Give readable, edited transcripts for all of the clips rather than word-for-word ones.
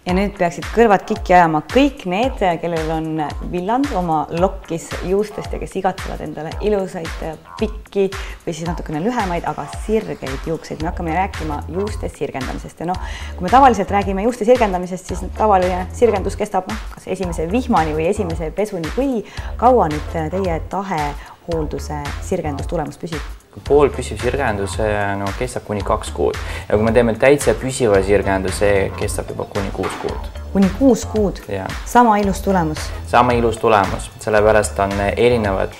Ja nüüd peaksid kõrvad kikki ajama kõik need, kellel on villand oma lokkis juustest ja kes igatsevad endale ilusaid pikki või siis natukene lühemaid, aga sirgeid juukseid. Me hakkame rääkima juuste sirgendamisest. Ja kui me tavaliselt räägime juuste sirgendamisest, siis tavaline sirgendus kestab kas esimese vihmani või esimese pesuni. Kui kaua nüüd teie tahehoolduse sirgendus tulemus püsib? Poolpüsiv sirgendus kestab kuni 2 kuud ja kui me teeme täitsa püsiva sirgenduse, kestab juba kuni 6 kuud. Kuni 6 kuud? Sama ilus tulemus? Sama ilus tulemus, sellepärast on erinevad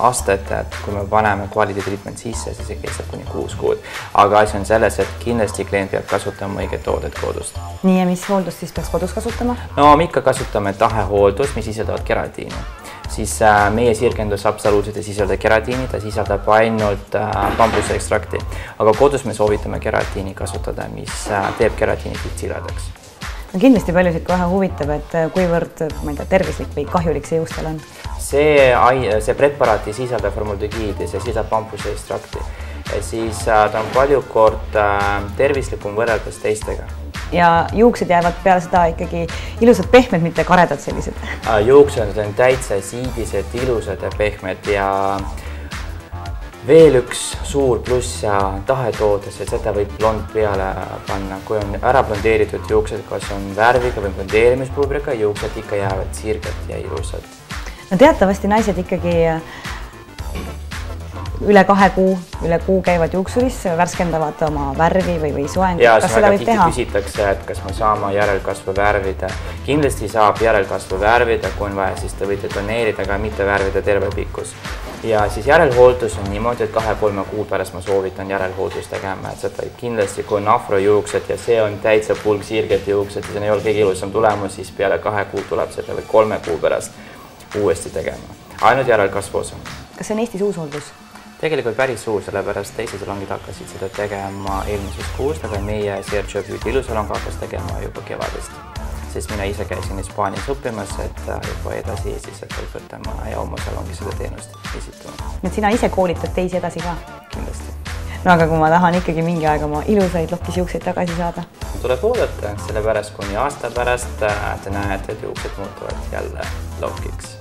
asted, et kui me paneme quality treatment sisse, siis see kestab kuni 6 kuud. Aga asi on selles, et kindlasti klient peab kasutama õiget toodet kodust. Nii ja mis hooldust siis peaks kodus kasutama? No me ikka kasutame tahehooldust, mis sisaldavad keratiini. Siis meie sirgendus absoluutselt ei sisalda keratiini, ta sisaldab ainult bambuse ekstrakti. Aga kodus me soovitame keratiini kasutada, mis teeb keratiini siledaks. Kindlasti paljusid kohe huvitab, et kuivõrd tervislik või kahjulik see juustel on? See preparaat ei sisalda formaldehiidi, see sisaldab bambuse ekstrakti. Siis ta on palju kord tervislikum võrreldes teistega. Ja juuksed jäävad peale seda ikkagi ilusad pehmed, mitte karedad sellised? Juuksed on täitsa siidised, ilusad ja pehmed ja veel üks suur pluss ja tahetoodes, et seda võib blond peale panna. Kui on ära blondeeritud juuksed, kas on värviga või blondeerimispubriga, juuksed ikka jäävad sirged ja ilusad. No teatavasti naised ikkagi üle 2 kuu, üle kuu käivad juuksuris, värskendavad oma värvi või soengut. Kas seda võib teha? Küsitakse, et kas me saame järelkasvu värvida. Kindlasti saab järelkasvu värvida, kui on vaja, siis te võite toneerida, aga mitte värvida terve pikkus. Ja siis järelhooldus on niimoodi, et 2-3 kuu pärast ma soovitan järelhooldus tegema. Et seda kindlasti, kui on afrojuuksed ja see on täitsa pulg sirged juuksed ja see ei ole kõige ilusam tulemus, siis peale 2 kuu tuleb seda või 3 kuu pärast uuesti tegema. Ainult järelkasvu osa. Kas see on Eestis uushooldus? Tegelikult päris suur, sellepärast teised salongid hakkasid seda tegema eelmisest kuust, aga meie Sergio Beauty ilusalong hakkas tegema juba kevadest. Sest mina ise käisin Hispaanias õppimas, et juba edasi Eestis, et võtama ja oma salongi seda teenust esitama. Nüüd sina ise koolitad teisi edasi ka? Kindlasti. No aga kui ma tahan ikkagi mingi aeg oma ilusaid lokkis juukseid tagasi saada? Tuleb oodata, sellepärast kuni aasta pärast te näete, et juuksed muutuvad jälle lokkiks.